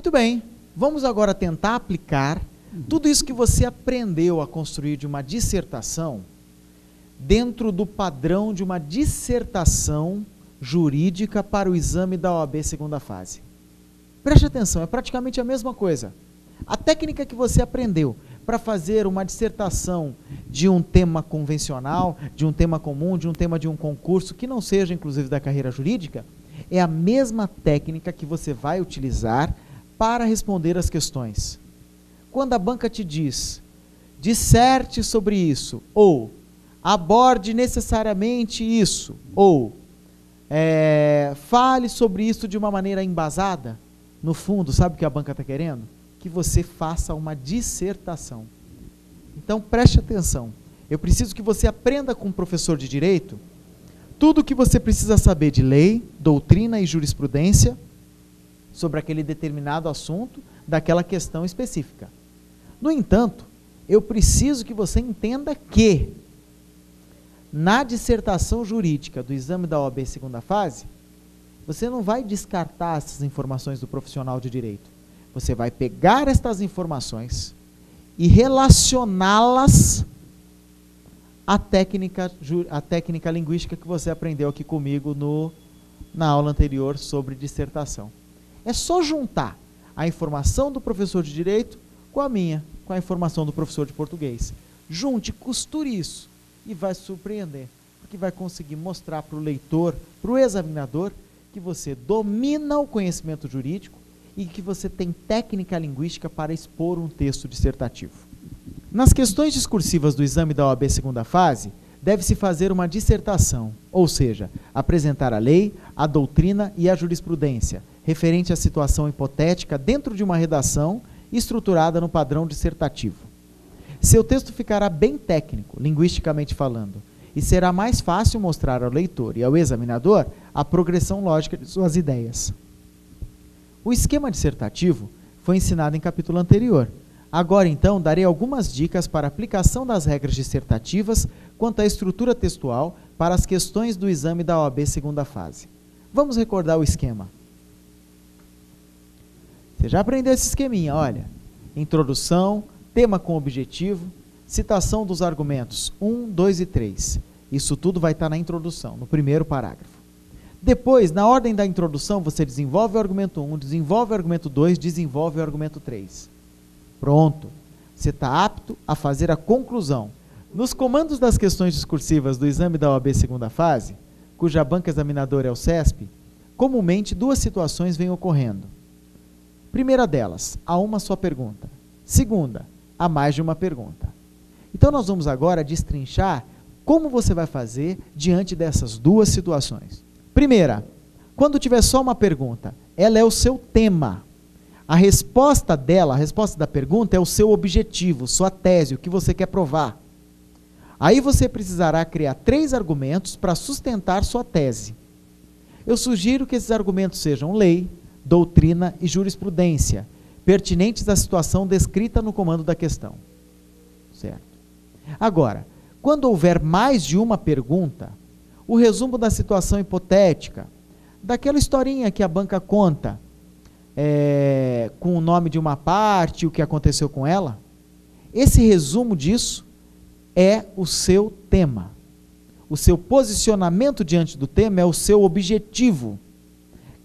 Muito bem, vamos agora tentar aplicar tudo isso que você aprendeu a construir de uma dissertação dentro do padrão de uma dissertação jurídica para o exame da OAB segunda fase. Preste atenção, é praticamente a mesma coisa. A técnica que você aprendeu para fazer uma dissertação de um tema convencional, de um tema comum, de um tema de um concurso, que não seja inclusive da carreira jurídica, é a mesma técnica que você vai utilizar para responder as questões. Quando a banca te diz, disserte sobre isso, ou aborde necessariamente isso, ou fale sobre isso de uma maneira embasada, no fundo, sabe o que a banca está querendo? Que você faça uma dissertação. Então, preste atenção. Eu preciso que você aprenda com um professor de direito tudo o que você precisa saber de lei, doutrina e jurisprudência sobre aquele determinado assunto, daquela questão específica. No entanto, eu preciso que você entenda que, na dissertação jurídica do exame da OAB segunda fase, você não vai descartar essas informações do profissional de direito. Você vai pegar estas informações e relacioná-las à técnica linguística que você aprendeu aqui comigo na aula anterior sobre dissertação. É só juntar a informação do professor de direito com a informação do professor de português. Junte, costure isso e vai se surpreender, porque vai conseguir mostrar para o leitor, para o examinador, que você domina o conhecimento jurídico e que você tem técnica linguística para expor um texto dissertativo. Nas questões discursivas do exame da OAB segunda fase, deve-se fazer uma dissertação, ou seja, apresentar a lei, a doutrina e a jurisprudência, referente à situação hipotética dentro de uma redação estruturada no padrão dissertativo. Seu texto ficará bem técnico, linguisticamente falando, e será mais fácil mostrar ao leitor e ao examinador a progressão lógica de suas ideias. O esquema dissertativo foi ensinado em capítulo anterior. Agora, então, darei algumas dicas para a aplicação das regras dissertativas quanto à estrutura textual para as questões do exame da OAB segunda fase. Vamos recordar o esquema. Você já aprendeu esse esqueminha, olha. Introdução, tema com objetivo, citação dos argumentos 1, 2 e 3. Isso tudo vai estar na introdução, no primeiro parágrafo. Depois, na ordem da introdução, você desenvolve o argumento 1, desenvolve o argumento 2, desenvolve o argumento 3. Pronto. Você está apto a fazer a conclusão. Nos comandos das questões discursivas do exame da OAB segunda fase, cuja banca examinadora é o CESP, comumente duas situações vêm ocorrendo. Primeira delas, há uma só pergunta. Segunda, há mais de uma pergunta. Então, nós vamos agora destrinchar como você vai fazer diante dessas duas situações. Primeira, quando tiver só uma pergunta, ela é o seu tema. A resposta dela, a resposta da pergunta é o seu objetivo, sua tese, o que você quer provar. Aí você precisará criar 3 argumentos para sustentar sua tese. Eu sugiro que esses argumentos sejam lei, doutrina e jurisprudência, pertinentes à situação descrita no comando da questão. Certo? Agora, quando houver mais de uma pergunta, o resumo da situação hipotética, daquela historinha que a banca conta, com o nome de uma parte, o que aconteceu com ela, esse resumo disso é o seu tema. O seu posicionamento diante do tema é o seu objetivo.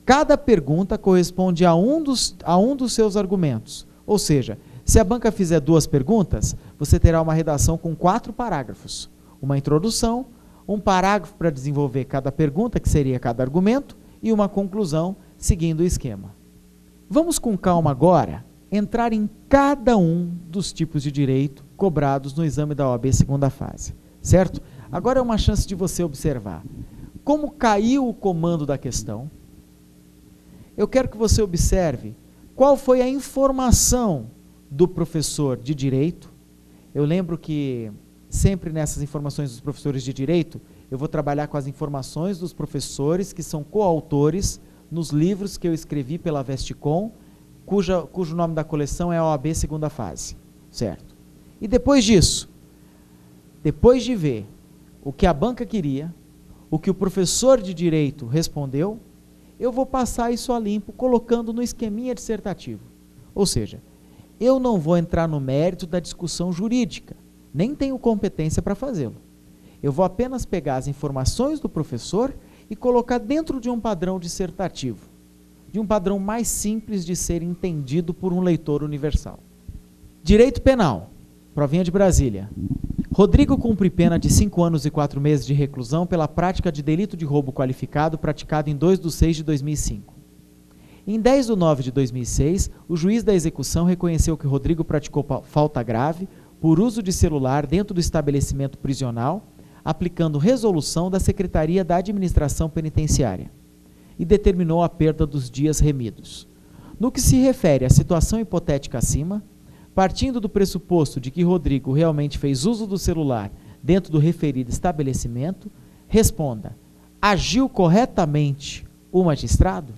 Cada pergunta corresponde a um dos seus argumentos. Ou seja, se a banca fizer 2 perguntas, você terá uma redação com 4 parágrafos. Uma introdução, um parágrafo para desenvolver cada pergunta, que seria cada argumento, e uma conclusão seguindo o esquema. Vamos com calma agora entrar em cada um dos tipos de direito cobrados no exame da OAB segunda fase, certo? Agora é uma chance de você observar como caiu o comando da questão. Eu quero que você observe qual foi a informação do professor de direito. Eu lembro que sempre nessas informações dos professores de direito, eu vou trabalhar com as informações dos professores que são coautores nos livros que eu escrevi pela Vestcom, cujo nome da coleção é a OAB segunda fase, certo? E depois disso, depois de ver o que a banca queria, o que o professor de direito respondeu, eu vou passar isso a limpo, colocando no esqueminha dissertativo. Ou seja, eu não vou entrar no mérito da discussão jurídica, nem tenho competência para fazê-lo. Eu vou apenas pegar as informações do professor e colocar dentro de um padrão dissertativo, de um padrão mais simples de ser entendido por um leitor universal. Direito penal, provinha de Brasília. Rodrigo cumpre pena de 5 anos e 4 meses de reclusão pela prática de delito de roubo qualificado praticado em 2/6/2005. Em 10/9/2006, o juiz da execução reconheceu que Rodrigo praticou falta grave por uso de celular dentro do estabelecimento prisional, aplicando resolução da Secretaria da Administração Penitenciária, e determinou a perda dos dias remidos. No que se refere à situação hipotética acima, partindo do pressuposto de que Rodrigo realmente fez uso do celular dentro do referido estabelecimento, responda: agiu corretamente o magistrado?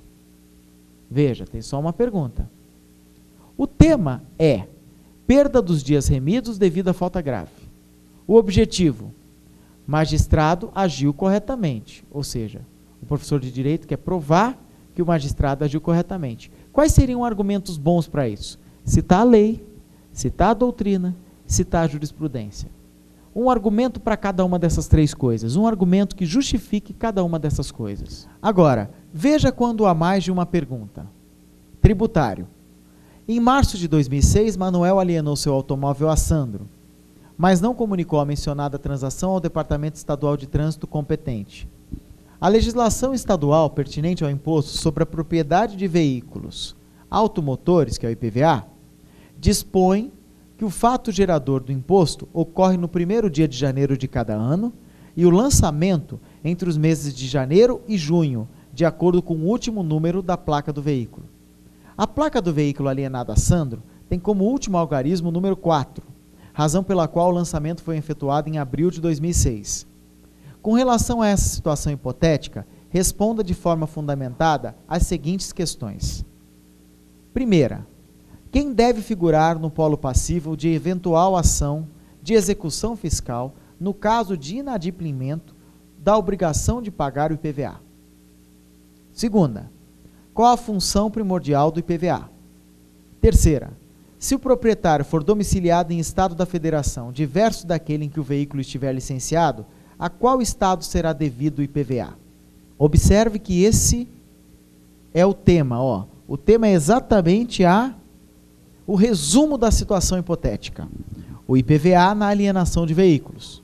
Veja, tem só uma pergunta. O tema é perda dos dias remidos devido à falta grave. O objetivo: magistrado agiu corretamente, ou seja, o professor de direito quer provar que o magistrado agiu corretamente. Quais seriam argumentos bons para isso? Citar a lei, citar a doutrina, citar a jurisprudência. Um argumento para cada uma dessas três coisas, um argumento que justifique cada uma dessas coisas. Agora, veja quando há mais de uma pergunta. Tributário. Em março de 2006, Manuel alienou seu automóvel a Sandro, mas não comunicou a mencionada transação ao Departamento Estadual de Trânsito competente. A legislação estadual pertinente ao imposto sobre a propriedade de veículos automotores, que é o IPVA, dispõe que o fato gerador do imposto ocorre no primeiro dia de janeiro de cada ano e o lançamento entre os meses de janeiro e junho, de acordo com o último número da placa do veículo. A placa do veículo alienado a Sandro tem como último algarismo o número 4, razão pela qual o lançamento foi efetuado em abril de 2006. Com relação a essa situação hipotética, responda de forma fundamentada as seguintes questões. Primeira, quem deve figurar no polo passivo de eventual ação de execução fiscal no caso de inadimplemento da obrigação de pagar o IPVA? Segunda, qual a função primordial do IPVA? Terceira, se o proprietário for domiciliado em estado da federação diverso daquele em que o veículo estiver licenciado, a qual estado será devido o IPVA? Observe que esse é o tema, ó. O tema é exatamente o resumo da situação hipotética. O IPVA na alienação de veículos.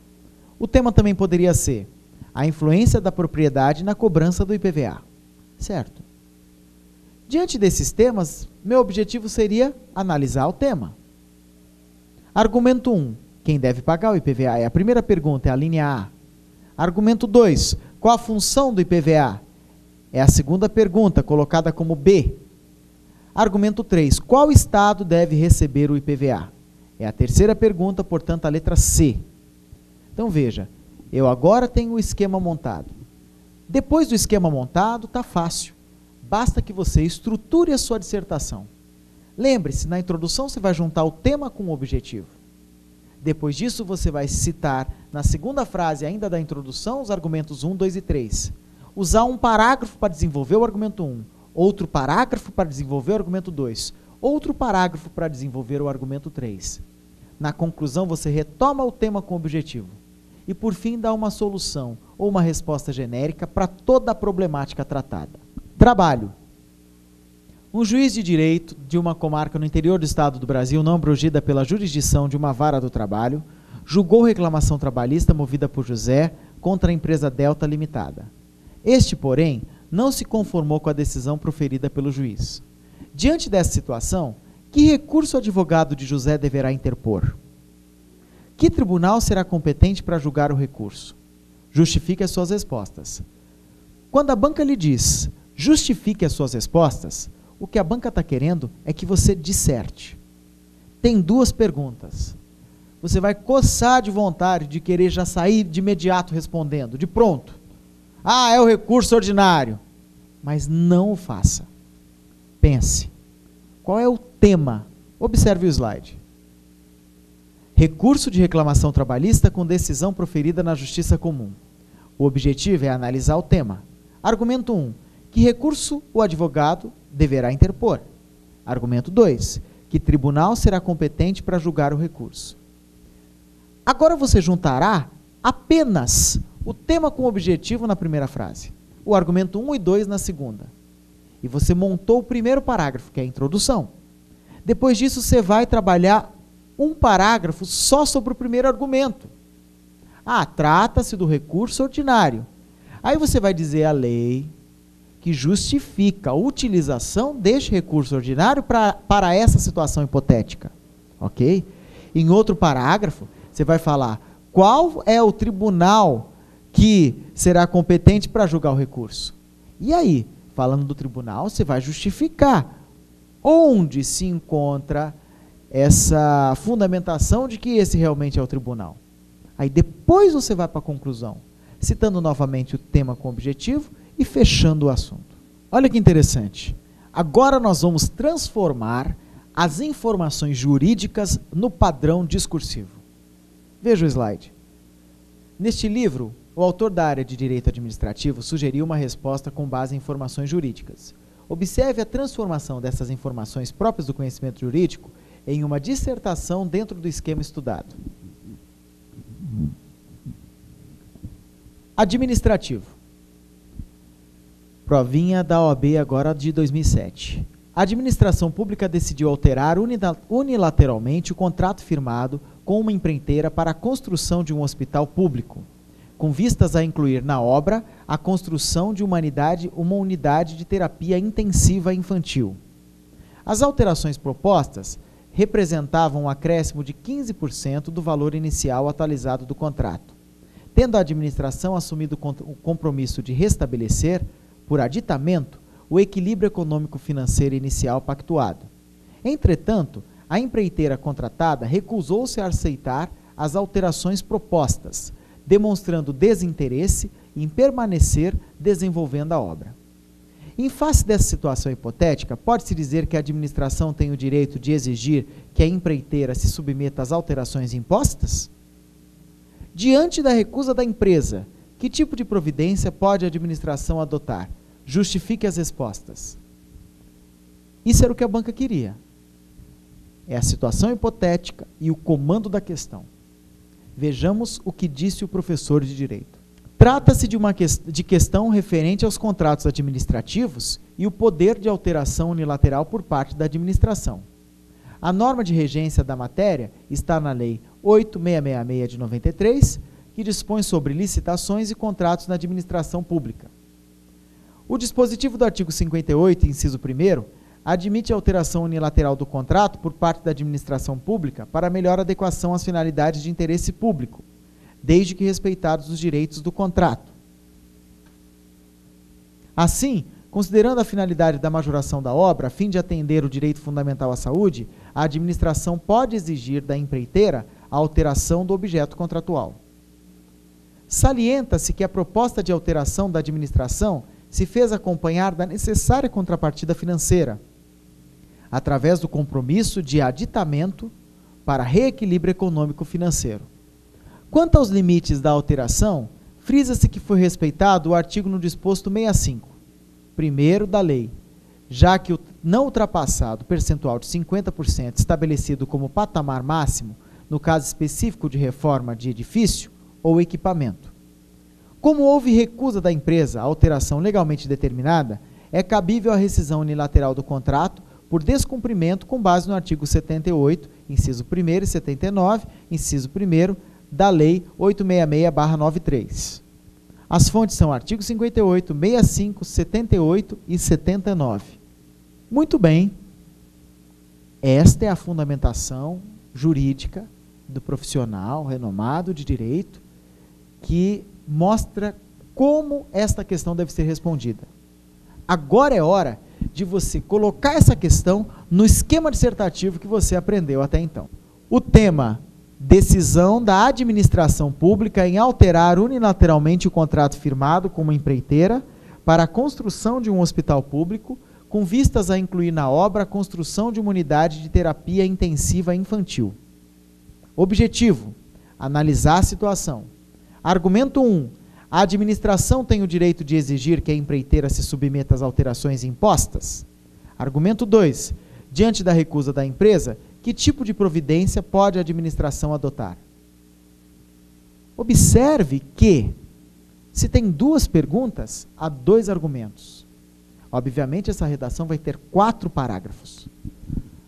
O tema também poderia ser a influência da propriedade na cobrança do IPVA. Certo? Diante desses temas, meu objetivo seria analisar o tema. Argumento 1. Quem deve pagar o IPVA? É a primeira pergunta, é a linha A. Argumento 2. Qual a função do IPVA? É a segunda pergunta, colocada como B. Argumento 3. Qual estado deve receber o IPVA? É a terceira pergunta, portanto, a letra C. Então, veja, eu agora tenho o esquema montado. Depois do esquema montado, está fácil. Basta que você estruture a sua dissertação. Lembre-se, na introdução você vai juntar o tema com o objetivo. Depois disso, você vai citar, na segunda frase ainda da introdução, os argumentos 1, 2 e 3. Usar um parágrafo para desenvolver o argumento 1, outro parágrafo para desenvolver o argumento 2, outro parágrafo para desenvolver o argumento 3. Na conclusão, você retoma o tema com o objetivo. E, por fim, dá uma solução ou uma resposta genérica para toda a problemática tratada. Trabalho. Um juiz de direito de uma comarca no interior do estado do Brasil, não abrangida pela jurisdição de uma vara do trabalho, julgou reclamação trabalhista movida por José contra a empresa Delta Limitada. Este, porém, não se conformou com a decisão proferida pelo juiz. Diante dessa situação, que recurso o advogado de José deverá interpor? Que tribunal será competente para julgar o recurso? Justifique as suas respostas. Quando a banca lhe diz, justifique as suas respostas, o que a banca está querendo é que você disserte. Tem duas perguntas. Você vai coçar de vontade de querer já sair de imediato respondendo, de pronto. Ah, é o recurso ordinário. Mas não o faça. Pense. Qual é o tema? Observe o slide. Recurso de reclamação trabalhista com decisão proferida na Justiça Comum. O objetivo é analisar o tema. Argumento 1. Que recurso o advogado deverá interpor? Argumento 2. Que tribunal será competente para julgar o recurso? Agora você juntará apenas o tema com objetivo na primeira frase, o argumento 1 e 2 na segunda. E você montou o primeiro parágrafo, que é a introdução. Depois disso, você vai trabalhar um parágrafo só sobre o primeiro argumento. Trata-se do recurso ordinário. Aí você vai dizer a lei que justifica a utilização deste recurso ordinário para essa situação hipotética. Ok? Em outro parágrafo, você vai falar qual é o tribunal que será competente para julgar o recurso. E aí, falando do tribunal, você vai justificar onde se encontra essa fundamentação de que esse realmente é o tribunal. Aí depois você vai para a conclusão, citando novamente o tema com objetivo e fechando o assunto. Olha que interessante. Agora nós vamos transformar as informações jurídicas no padrão discursivo. Veja o slide. Neste livro, o autor da área de direito administrativo sugeriu uma resposta com base em informações jurídicas. Observe a transformação dessas informações próprias do conhecimento jurídico em uma dissertação dentro do esquema estudado. Administrativo. Provinha da OAB agora de 2007. A administração pública decidiu alterar unilateralmente o contrato firmado com uma empreiteira para a construção de um hospital público, com vistas a incluir na obra a construção de uma unidade de terapia intensiva infantil. As alterações propostas representavam um acréscimo de 15% do valor inicial atualizado do contrato, tendo a administração assumido o compromisso de restabelecer, por aditamento, o equilíbrio econômico-financeiro inicial pactuado. Entretanto, a empreiteira contratada recusou-se a aceitar as alterações propostas, demonstrando desinteresse em permanecer desenvolvendo a obra. Em face dessa situação hipotética, pode-se dizer que a administração tem o direito de exigir que a empreiteira se submeta às alterações impostas? Diante da recusa da empresa, que tipo de providência pode a administração adotar? Justifique as respostas. Isso era o que a banca queria. É a situação hipotética e o comando da questão. Vejamos o que disse o professor de Direito. Trata-se de questão referente aos contratos administrativos e o poder de alteração unilateral por parte da administração. A norma de regência da matéria está na Lei 8666 de 93, que dispõe sobre licitações e contratos na administração pública. O dispositivo do artigo 58, inciso 1º, admite a alteração unilateral do contrato por parte da administração pública para melhor adequação às finalidades de interesse público, desde que respeitados os direitos do contrato. Assim, considerando a finalidade da majoração da obra, a fim de atender o direito fundamental à saúde, a administração pode exigir da empreiteira a alteração do objeto contratual. Salienta-se que a proposta de alteração da administração se fez acompanhar da necessária contrapartida financeira, através do compromisso de aditamento para reequilíbrio econômico-financeiro. Quanto aos limites da alteração, frisa-se que foi respeitado o artigo no disposto 65, primeiro da lei, já que o não ultrapassado percentual de 50% estabelecido como patamar máximo, no caso específico de reforma de edifício ou equipamento. Como houve recusa da empresa à alteração legalmente determinada, é cabível a rescisão unilateral do contrato por descumprimento com base no artigo 78, inciso 1º e 79, inciso 1º, da Lei 866/93. As fontes são artigo 58, 65, 78 e 79. Muito bem, esta é a fundamentação jurídica do profissional renomado de direito que mostra como esta questão deve ser respondida. Agora é hora de você colocar essa questão no esquema dissertativo que você aprendeu até então. O tema: decisão da administração pública em alterar unilateralmente o contrato firmado com uma empreiteira para a construção de um hospital público, com vistas a incluir na obra a construção de uma unidade de terapia intensiva infantil. Objetivo: analisar a situação. Argumento 1. A administração tem o direito de exigir que a empreiteira se submeta às alterações impostas? Argumento 2. Diante da recusa da empresa, que tipo de providência pode a administração adotar? Observe que, se tem duas perguntas, há dois argumentos. Obviamente, essa redação vai ter 4 parágrafos.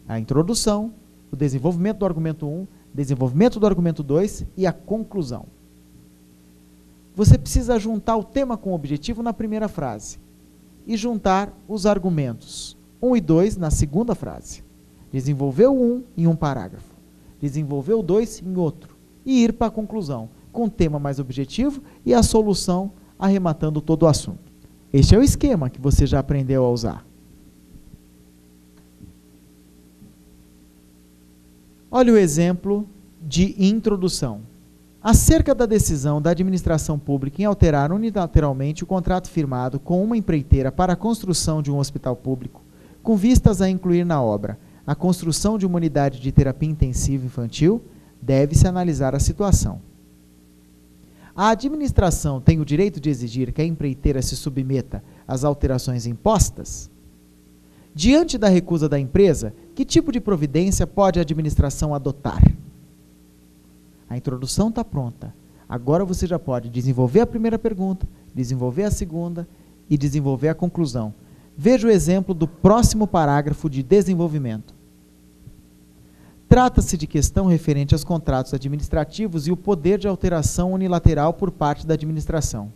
A introdução, o desenvolvimento do argumento 1, desenvolvimento do argumento 2 e a conclusão. Você precisa juntar o tema com o objetivo na primeira frase e juntar os argumentos 1 e 2 na segunda frase. Desenvolver o 1 em um parágrafo, desenvolver o 2 em outro e ir para a conclusão, com o tema mais objetivo e a solução arrematando todo o assunto. Este é o esquema que você já aprendeu a usar. Olha o exemplo de introdução. Acerca da decisão da administração pública em alterar unilateralmente o contrato firmado com uma empreiteira para a construção de um hospital público, com vistas a incluir na obra a construção de uma unidade de terapia intensiva infantil, deve-se analisar a situação. A administração tem o direito de exigir que a empreiteira se submeta às alterações impostas? Diante da recusa da empresa, que tipo de providência pode a administração adotar? A introdução está pronta. Agora você já pode desenvolver a primeira pergunta, desenvolver a segunda e desenvolver a conclusão. Veja o exemplo do próximo parágrafo de desenvolvimento. Trata-se de questão referente aos contratos administrativos e o poder de alteração unilateral por parte da administração.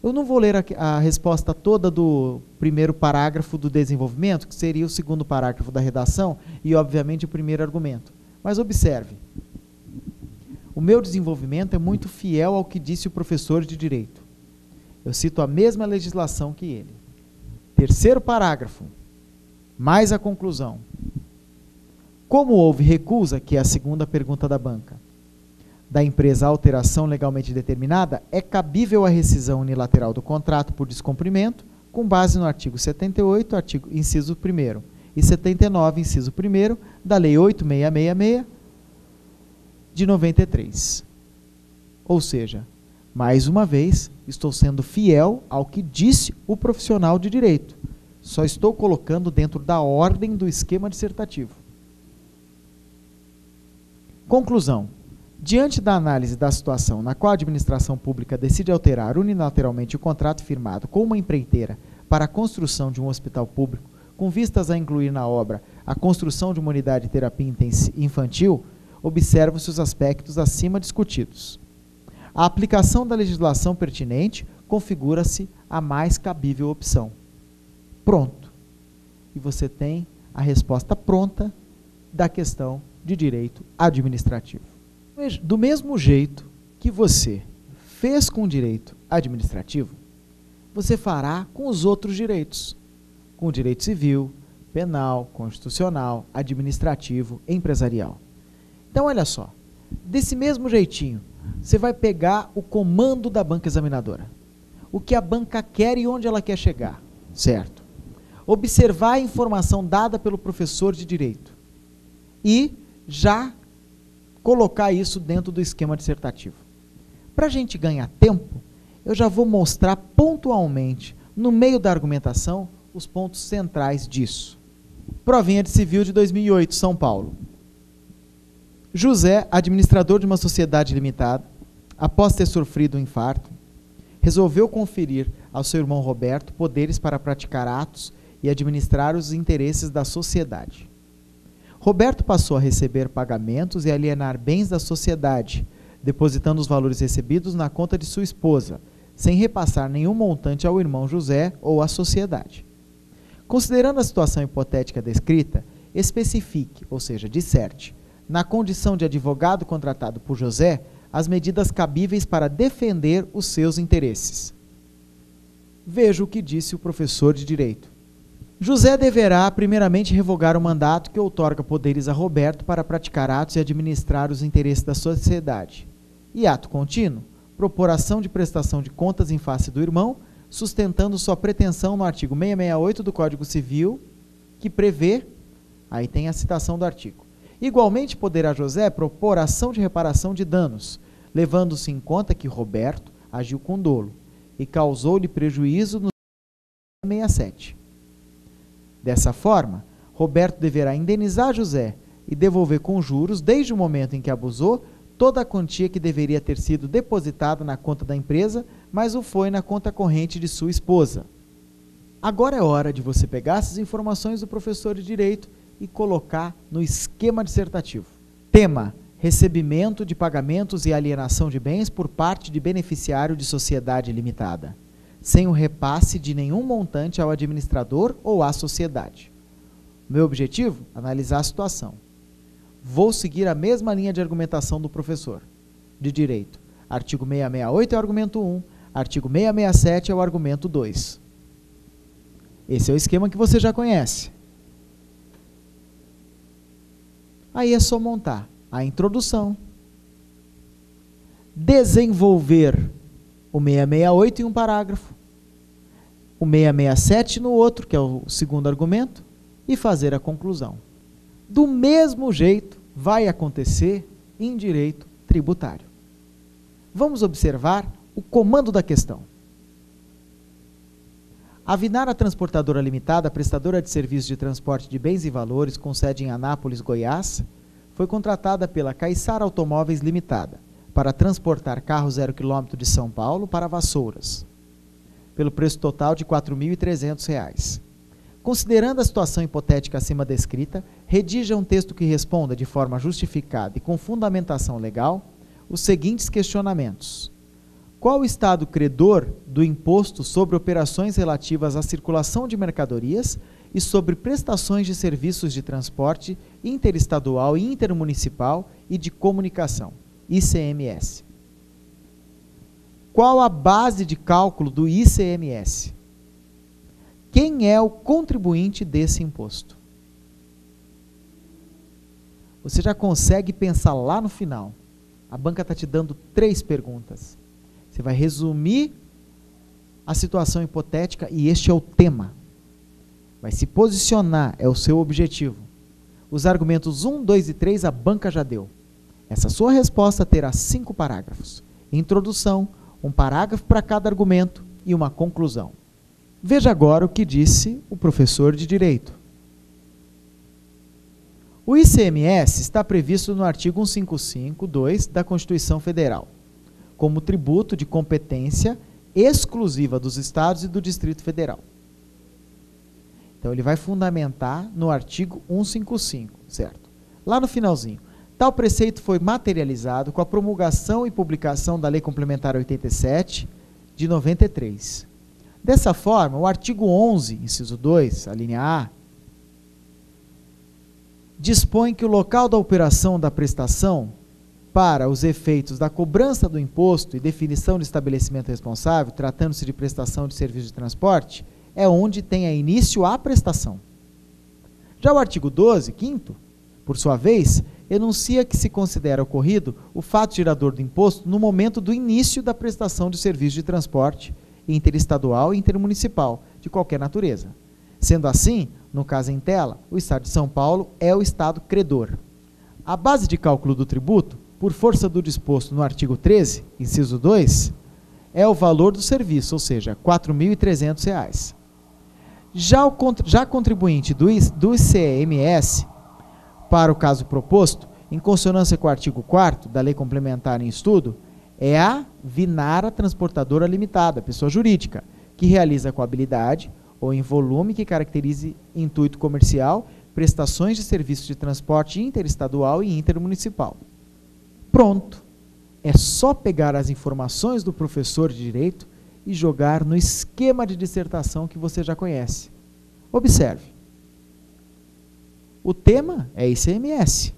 Eu não vou ler a resposta toda do primeiro parágrafo do desenvolvimento, que seria o segundo parágrafo da redação e, obviamente, o primeiro argumento. Mas observe. O meu desenvolvimento é muito fiel ao que disse o professor de Direito. Eu cito a mesma legislação que ele. Terceiro parágrafo, mais a conclusão. Como houve recusa, que é a segunda pergunta da banca, da empresa à alteração legalmente determinada, é cabível a rescisão unilateral do contrato por descumprimento, com base no artigo 78, inciso 1º, e 79, inciso 1º, da Lei 8.666, de 93. Ou seja, mais uma vez, estou sendo fiel ao que disse o profissional de direito. Só estou colocando dentro da ordem do esquema dissertativo. Conclusão. Diante da análise da situação na qual a administração pública decide alterar unilateralmente o contrato firmado com uma empreiteira para a construção de um hospital público, com vistas a incluir na obra a construção de uma unidade de terapia infantil, observam-se os aspectos acima discutidos. A aplicação da legislação pertinente configura-se a mais cabível opção. Pronto. E você tem a resposta pronta da questão de direito administrativo. Do mesmo jeito que você fez com o direito administrativo, você fará com os outros direitos, com o direito civil, penal, constitucional, administrativo, empresarial. Então, olha só, desse mesmo jeitinho, você vai pegar o comando da banca examinadora, o que a banca quer e onde ela quer chegar, certo? Observar a informação dada pelo professor de direito e já colocar isso dentro do esquema dissertativo. Para a gente ganhar tempo, eu já vou mostrar pontualmente, no meio da argumentação, os pontos centrais disso. Provinha de Civil de 2008, São Paulo. José, administrador de uma sociedade limitada, após ter sofrido um infarto, resolveu conferir ao seu irmão Roberto poderes para praticar atos e administrar os interesses da sociedade. Roberto passou a receber pagamentos e alienar bens da sociedade, depositando os valores recebidos na conta de sua esposa, sem repassar nenhum montante ao irmão José ou à sociedade. Considerando a situação hipotética descrita, especifique, ou seja, disserte, na condição de advogado contratado por José, as medidas cabíveis para defender os seus interesses. Veja o que disse o professor de Direito. José deverá, primeiramente, revogar o mandato que outorga poderes a Roberto para praticar atos e administrar os interesses da sociedade. E ato contínuo, propor ação de prestação de contas em face do irmão, sustentando sua pretensão no artigo 668 do Código Civil, que prevê, aí tem a citação do artigo, igualmente poderá José propor ação de reparação de danos, levando-se em conta que Roberto, agiu com dolo e causou-lhe prejuízo no 67. Dessa forma, Roberto deverá indenizar José e devolver com juros, desde o momento em que abusou, toda a quantia que deveria ter sido depositada na conta da empresa, mas o foi na conta corrente de sua esposa. Agora é hora de você pegar essas informações do professor de Direito e colocar no esquema dissertativo. Tema: recebimento de pagamentos e alienação de bens por parte de beneficiário de sociedade limitada, sem o repasse de nenhum montante ao administrador ou à sociedade. Meu objetivo? Analisar a situação. Vou seguir a mesma linha de argumentação do professor de Direito. Artigo 668 é o argumento 1, artigo 667 é o argumento 2. Esse é o esquema que você já conhece. Aí é só montar a introdução, desenvolver o 668 em um parágrafo, o 667 no outro, que é o segundo argumento, e fazer a conclusão. Do mesmo jeito vai acontecer em direito tributário. Vamos observar o comando da questão. A Vinara Transportadora Limitada, prestadora de serviços de transporte de bens e valores, com sede em Anápolis, Goiás, foi contratada pela Caiçara Automóveis Limitada para transportar carro 0 km de São Paulo para Vassouras, pelo preço total de R$ 4.300. Considerando a situação hipotética acima descrita, redija um texto que responda de forma justificada e com fundamentação legal os seguintes questionamentos. Qual o estado credor do imposto sobre operações relativas à circulação de mercadorias e sobre prestações de serviços de transporte interestadual e intermunicipal e de comunicação, ICMS? Qual a base de cálculo do ICMS? Quem é o contribuinte desse imposto? Você já consegue pensar lá no final. A banca está te dando 3 perguntas. Você vai resumir a situação hipotética e este é o tema. Vai se posicionar, é o seu objetivo. Os argumentos 1, 2 e 3 a banca já deu. Essa sua resposta terá 5 parágrafos. Introdução, um parágrafo para cada argumento e uma conclusão. Veja agora o que disse o professor de Direito. O ICMS está previsto no artigo 155(2) da Constituição Federal, como tributo de competência exclusiva dos Estados e do Distrito Federal. Então, ele vai fundamentar no artigo 155, certo? Lá no finalzinho. Tal preceito foi materializado com a promulgação e publicação da Lei Complementar 87, de 93. Dessa forma, o artigo 11, inciso 2, a linha A, dispõe que o local da operação da prestação para os efeitos da cobrança do imposto e definição de estabelecimento responsável, tratando-se de prestação de serviço de transporte, é onde tenha início a prestação. Já o artigo 12, 5º, por sua vez, enuncia que se considera ocorrido o fato gerador do imposto no momento do início da prestação de serviço de transporte interestadual e intermunicipal, de qualquer natureza. Sendo assim, no caso em tela, o Estado de São Paulo é o Estado credor. A base de cálculo do tributo, por força do disposto no artigo 13, inciso 2, é o valor do serviço, ou seja, R$ 4.300. Já contribuinte do ICMS, para o caso proposto, em consonância com o artigo 4º da Lei Complementar em Estudo, é a Vinara Transportadora Limitada, pessoa jurídica, que realiza com habilidade ou em volume que caracterize intuito comercial, prestações de serviços de transporte interestadual e intermunicipal. Pronto. É só pegar as informações do professor de Direito e jogar no esquema de dissertação que você já conhece. Observe. O tema é ICMS.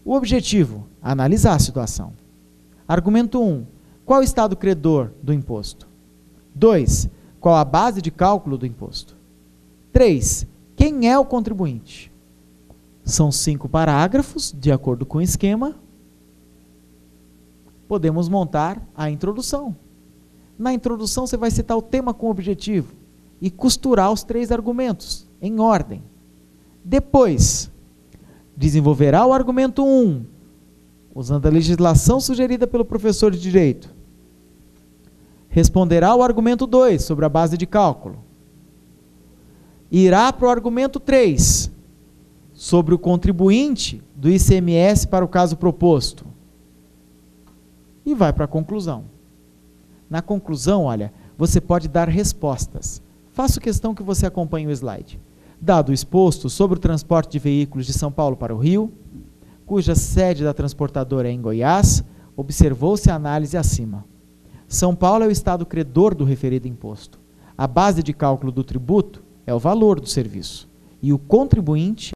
O objetivo, analisar a situação. Argumento 1. Qual o estado credor do imposto? 2. Qual a base de cálculo do imposto? 3. Quem é o contribuinte? São 5 parágrafos, de acordo com o esquema. Podemos montar a introdução. Na introdução, você vai citar o tema com objetivo e costurar os 3 argumentos, em ordem. Depois, desenvolverá o argumento 1, usando a legislação sugerida pelo professor de Direito. responderá ao argumento 2 sobre a base de cálculo. Irá para o argumento 3 sobre o contribuinte do ICMS para o caso proposto. E vai para a conclusão. Na conclusão, olha, você pode dar respostas. Faço questão que você acompanhe o slide. Dado o exposto sobre o transporte de veículos de São Paulo para o Rio, cuja sede da transportadora é em Goiás, observou-se a análise acima. São Paulo é o estado credor do referido imposto. A base de cálculo do tributo é o valor do serviço. E o contribuinte